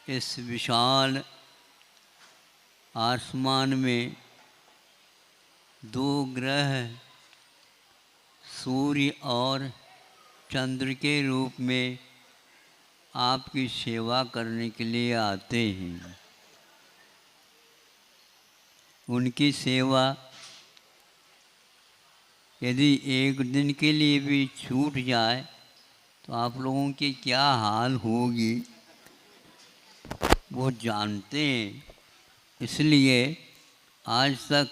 इस विशाल आसमान में दो ग्रह सूर्य और चंद्र के रूप में आपकी सेवा करने के लिए आते हैं। उनकी सेवा यदि एक दिन के लिए भी छूट जाए तो आप लोगों की क्या हाल होगी वो जानते हैं। इसलिए आज तक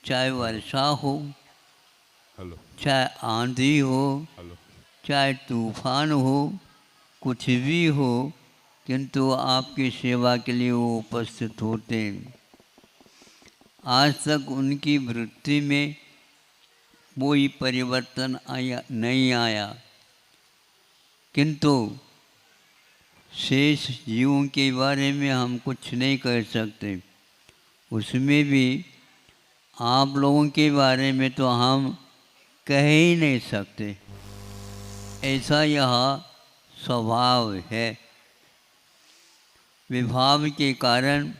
चाहे वर्षा हो, चाहे आंधी हो, चाहे तूफान हो, कुछ भी हो, किंतु आपकी सेवा के लिए वो उपस्थित होते हैं। आज तक उनकी वृत्ति में कोई परिवर्तन नहीं आया, किंतु शेष जीवों के बारे में हम कुछ नहीं कह सकते। उसमें भी आप लोगों के बारे में तो हम कह ही नहीं सकते, ऐसा यह स्वभाव है। विभाव के कारण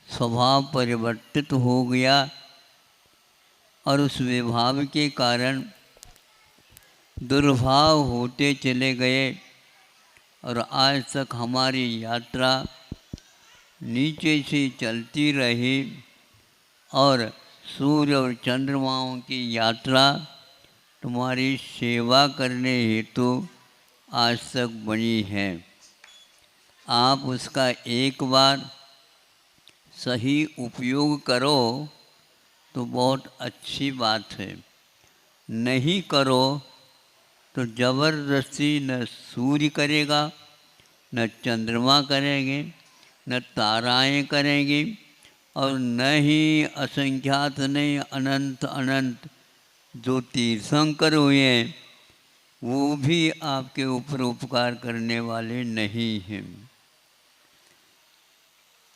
स्वभाव परिवर्तित हो गया और उस विभाव के कारण दुर्भाव होते चले गए और आज तक हमारी यात्रा नीचे से चलती रही और सूर्य और चंद्रमाओं की यात्रा तुम्हारी सेवा करने हेतु आज तक बनी है। आप उसका एक बार सही उपयोग करो तो बहुत अच्छी बात है, नहीं करो तो ज़बरदस्ती न सूर्य करेगा, न चंद्रमा करेंगे, न ताराएं करेंगी और न ही असंख्यात नहीं अनंत अनंत जो तीर्थंकर हुए हैं वो भी आपके ऊपर उपकार करने वाले नहीं हैं।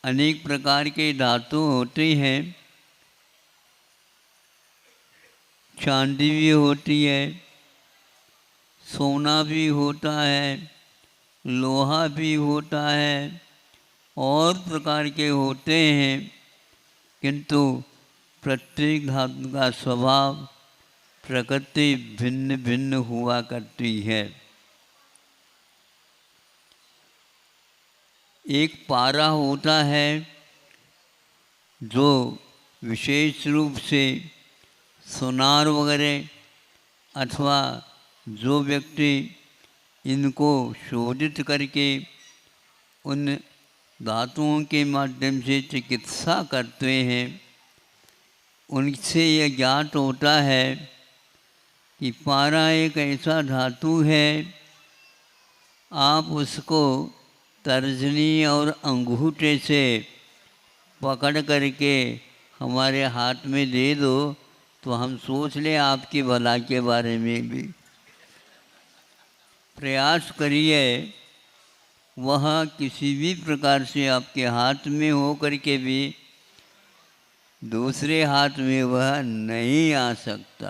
अनेक प्रकार के धातु होते हैं, चांदी भी होती है, सोना भी होता है, लोहा भी होता है और प्रकार के होते हैं, किंतु प्रत्येक धातु का स्वभाव प्रकृति भिन्न भिन्न हुआ करती है। एक पारा होता है जो विशेष रूप से सोनार वगैरह अथवा जो व्यक्ति इनको शोधित करके उन धातुओं के माध्यम से चिकित्सा करते हैं, उनसे यह ज्ञात होता है कि पारा एक ऐसा धातु है, आप उसको तर्जनी और अंगूठे से पकड़ करके हमारे हाथ में दे दो तो हम सोच लें आपकी भला के बारे में भी। प्रयास करिए वह किसी भी प्रकार से आपके हाथ में हो करके भी दूसरे हाथ में वह नहीं आ सकता।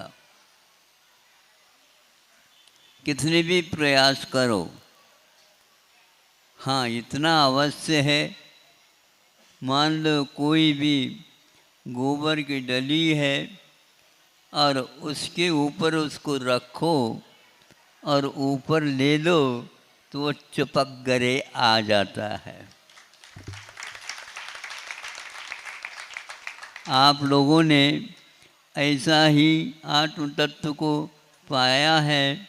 कितने भी प्रयास करो, हाँ इतना अवश्य है, मान लो कोई भी गोबर की डली है और उसके ऊपर उसको रखो और ऊपर ले लो तो वो चिपक गरे आ जाता है। आप लोगों ने ऐसा ही आत्म तत्व को पाया है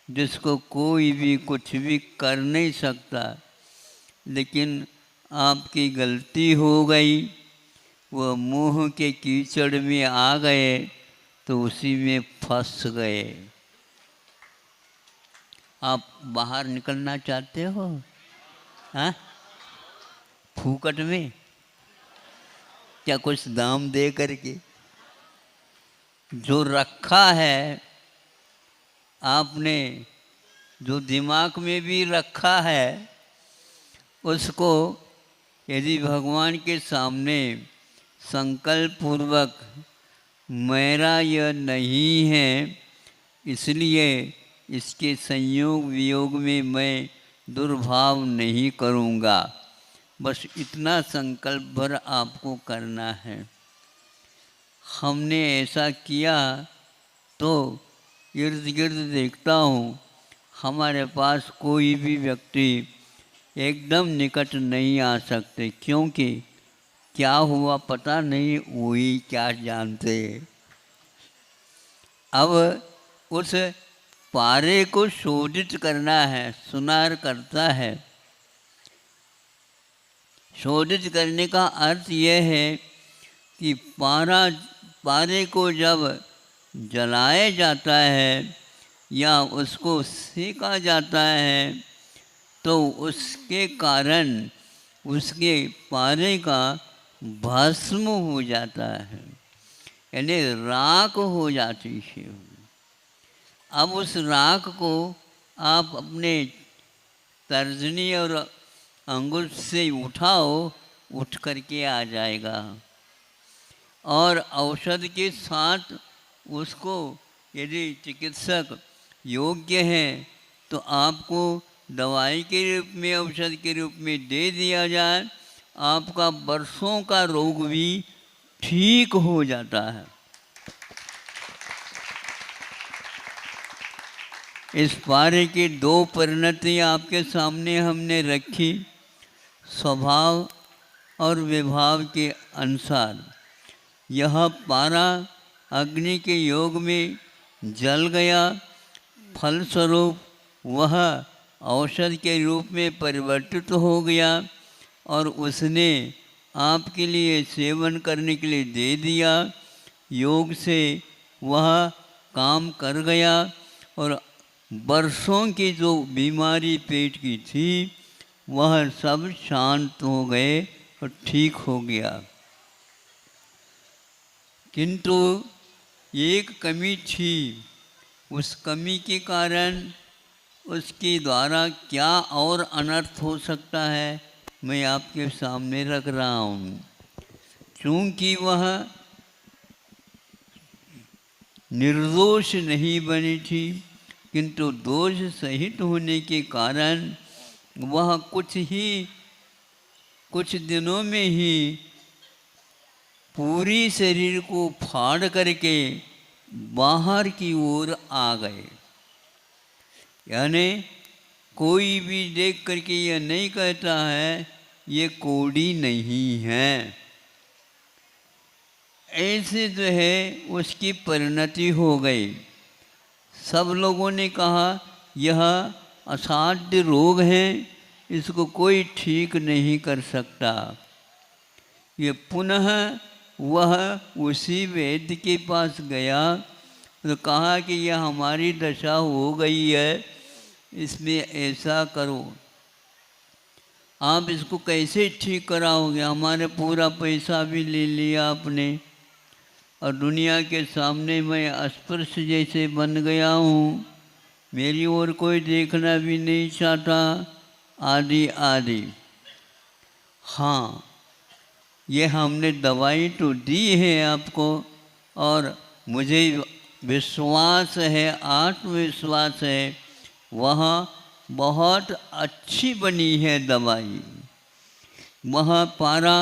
जिसको कोई भी कुछ भी कर नहीं सकता, लेकिन आपकी गलती हो गई, वह मोह के कीचड़ में आ गए तो उसी में फंस गए। आप बाहर निकलना चाहते हो? हाँ, फूकट में क्या कुछ दाम दे करके? जो रखा है आपने, जो दिमाग में भी रखा है, उसको यदि भगवान के सामने संकल्प पूर्वक मेरा यह नहीं है, इसलिए इसके संयोग वियोग में मैं दुर्भाव नहीं करूँगा। बस इतना संकल्प भर आपको करना है। हमने ऐसा किया तो इर्द गिर्द देखता हूँ, हमारे पास कोई भी व्यक्ति एकदम निकट नहीं आ सकते, क्योंकि क्या हुआ पता नहीं, वही क्या जानते। अब उस पारे को शोधित करना है, सुनार करता है। शोधित करने का अर्थ यह है कि पारे को जब जलाया जाता है या उसको सेका जाता है तो उसके कारण उसके पारे का भस्म हो जाता है, यानी राख हो जाती है। अब उस राख को आप अपने तर्जनी और अंगुल से उठाओ, उठ करके आ जाएगा। और औषध के साथ उसको यदि चिकित्सक योग्य है तो आपको दवाई के रूप में, औषध के रूप में दे दिया जाए, आपका बरसों का रोग भी ठीक हो जाता है। इस पारे की दो परिणति आपके सामने हमने रखी, स्वभाव और विभाव के अनुसार। यह पारा अग्नि के योग में जल गया, फलस्वरूप वह औषध के रूप में परिवर्तित हो गया और उसने आपके लिए सेवन करने के लिए दे दिया। योग से वह काम कर गया और बरसों की जो बीमारी पेट की थी वह सब शांत हो गए और ठीक हो गया। किंतु एक कमी थी, उस कमी के कारण उसके द्वारा क्या और अनर्थ हो सकता है, मैं आपके सामने रख रहा हूँ। चूँकि वह निर्दोष नहीं बनी थी, किंतु दोष सहित होने के कारण वह कुछ दिनों में ही पूरी शरीर को फाड़ करके बाहर की ओर आ गए। यानी कोई भी देख करके यह नहीं कहता है ये कोड़ी नहीं है। ऐसे जो है उसकी परिणति हो गई। सब लोगों ने कहा यह असाध्य रोग है, इसको कोई ठीक नहीं कर सकता। ये पुनः वह उसी वैद्य के पास गया तो कहा कि यह हमारी दशा हो गई है, इसमें ऐसा करो, आप इसको कैसे ठीक कराओगे? हमारे पूरा पैसा भी ले लिया आपने और दुनिया के सामने मैं अस्पृश्य जैसे बन गया हूँ, मेरी ओर कोई देखना भी नहीं चाहता, आदि आदि। हाँ, ये हमने दवाई तो दी है आपको और मुझे विश्वास है, आत्मविश्वास है, वह बहुत अच्छी बनी है दवाई। वह पारा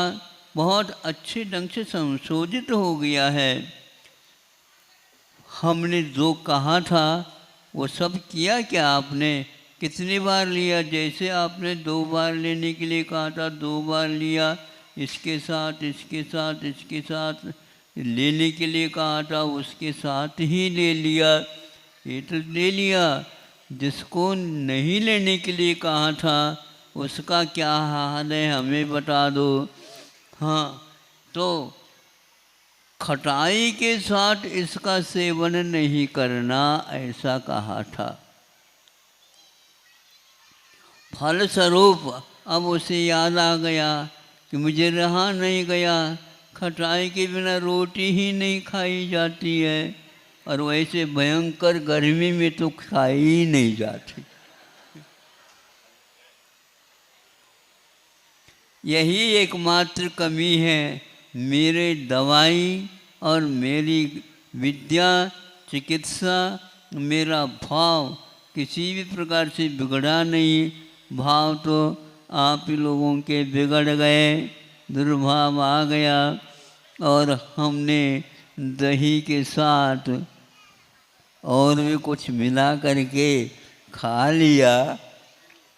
बहुत अच्छे ढंग से संशोधित हो गया है। हमने जो कहा था वो सब किया क्या आपने? कितनी बार लिया? जैसे आपने 2 बार लेने के लिए कहा था 2 बार लिया, इसके साथ इसके साथ इसके साथ लेने के लिए कहा था उसके साथ ही ले लिया। ये तो ले लिया, जिसको नहीं लेने के लिए कहा था उसका क्या हाल है हमें बता दो। हाँ, तो खटाई के साथ इसका सेवन नहीं करना ऐसा कहा था। फलस्वरूप अब उसे याद आ गया कि मुझे रहा नहीं गया, खटाई के बिना रोटी ही नहीं खाई जाती है और वैसे भयंकर गर्मी में तो खाई ही नहीं जाती। यही एकमात्र कमी है। मेरे दवाई और मेरी विद्या चिकित्सा, मेरा भाव किसी भी प्रकार से बिगड़ा नहीं, भाव तो आप ही लोगों के बिगड़ गए, दुर्भाव आ गया और हमने दही के साथ और भी कुछ मिला करके खा लिया।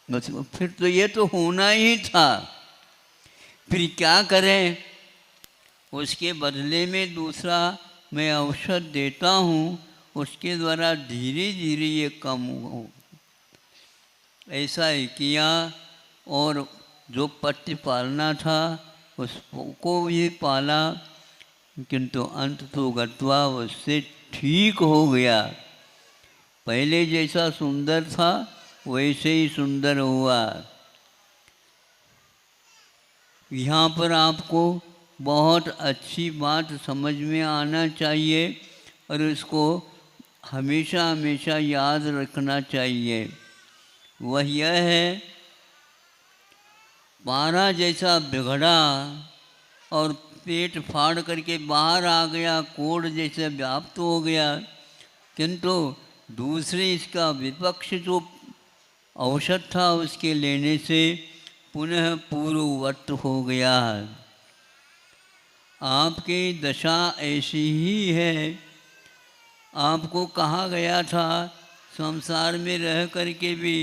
फिर तो ये तो होना ही था, फिर क्या करें? उसके बदले में दूसरा मैं औषध देता हूँ, उसके द्वारा धीरे धीरे ये कम हो। ऐसा ही किया और जो पट्टी पालना था उसको भी पाला, किंतु अंत तो गत्वा उससे ठीक हो गया। पहले जैसा सुंदर था वैसे ही सुंदर हुआ। यहाँ पर आपको बहुत अच्छी बात समझ में आना चाहिए और इसको हमेशा हमेशा याद रखना चाहिए। वह यह है, पारा जैसा बिगड़ा और पेट फाड़ करके बाहर आ गया, कोढ़ जैसे व्याप्त हो गया, किंतु दूसरे इसका विपक्ष जो औषध था उसके लेने से पुनः पूर्ववत हो गया। आपकी दशा ऐसी ही है। आपको कहा गया था संसार में रह करके भी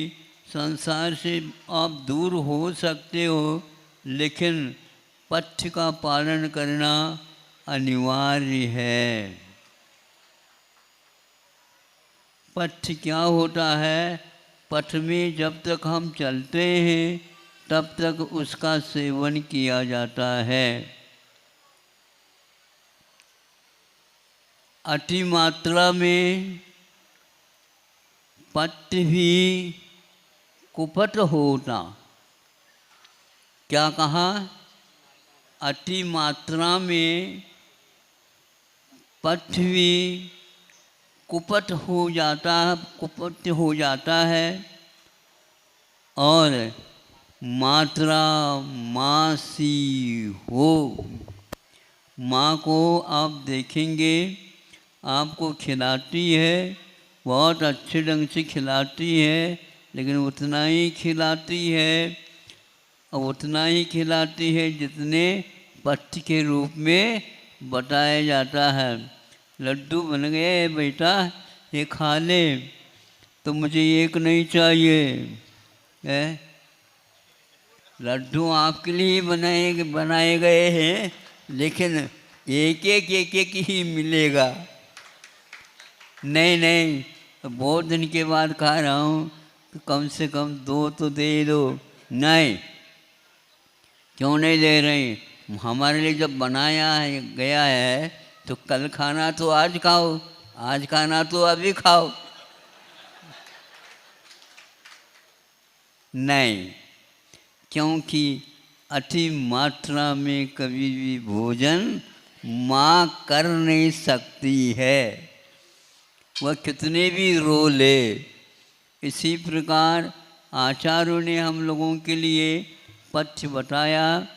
संसार से आप दूर हो सकते हो, लेकिन पथ्य का पालन करना अनिवार्य है। पथ्य क्या होता है? पथ में जब तक हम चलते हैं तब तक उसका सेवन किया जाता है। अति मात्रा में पथ्य भी कुपथ होता। क्या कहा? अति मात्रा में पथ्य भी कुपथ हो जाता है, कुपथ हो जाता है। और मात्रा मासी हो, माँ को आप देखेंगे आपको खिलाती है, बहुत अच्छे ढंग से खिलाती है, लेकिन उतना ही खिलाती है और उतना ही खिलाती है जितने पथ्य के रूप में बताया जाता है। लड्डू बन गए बेटा, ये खा ले, तो मुझे एक नहीं चाहिए है। लड्डू आपके लिए बनाए गए हैं, लेकिन एक एक ही मिलेगा। नहीं नहीं, बहुत दिन के बाद खा रहा हूँ, तो कम से कम 2 तो दे दो। नहीं, क्यों नहीं दे रही? हमारे लिए जब बनाया है गया है तो कल खाना तो आज खाओ, आज खाना तो अभी खाओ। नहीं, क्योंकि अति मात्रा में कभी भी भोजन माँ कर नहीं सकती है, वह कितने भी रो ले। इसी प्रकार आचार्यों ने हम लोगों के लिए पथ्य बताया,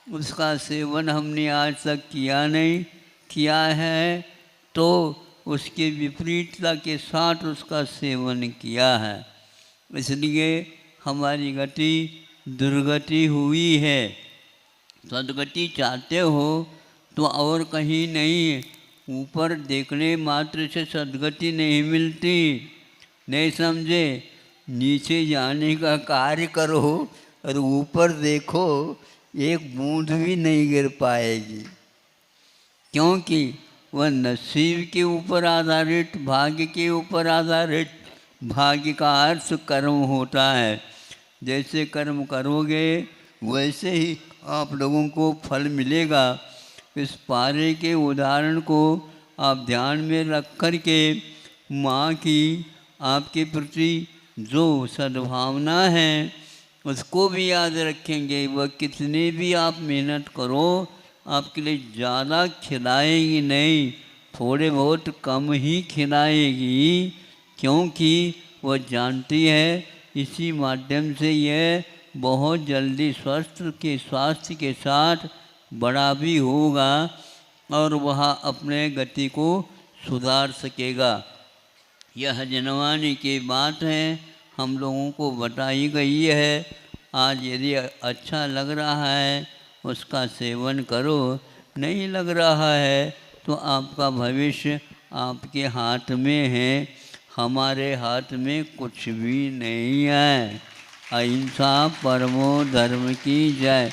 उसका सेवन हमने आज तक किया नहीं, किया है तो उसके विपरीतता के साथ उसका सेवन किया है, इसलिए हमारी गति दुर्गति हुई है। सदगति चाहते हो तो और कहीं नहीं, ऊपर देखने मात्र से सदगति नहीं मिलती। नहीं समझे? नीचे जाने का कार्य करो और ऊपर देखो, एक बूंद भी नहीं गिर पाएगी, क्योंकि वह नसीब के ऊपर आधारित, भाग्य के ऊपर आधारित। भाग्य का अर्थ कर्म होता है। जैसे कर्म करोगे वैसे ही आप लोगों को फल मिलेगा। इस पारे के उदाहरण को आप ध्यान में रख कर के माँ की आपके प्रति जो सद्भावना है उसको भी याद रखेंगे। वह कितने भी आप मेहनत करो, आपके लिए ज़्यादा खिलाएगी नहीं, थोड़े बहुत कम ही खिलाएगी, क्योंकि वह जानती है इसी माध्यम से यह बहुत जल्दी स्वास्थ्य के साथ बड़ा भी होगा और वह अपने गति को सुधार सकेगा। यह जनवानी की बात है। हम लोगों को बताई गई है। आज यदि अच्छा लग रहा है उसका सेवन करो, नहीं लग रहा है तो आपका भविष्य आपके हाथ में है, हमारे हाथ में कुछ भी नहीं है। अहिंसा परमो धर्म की जय।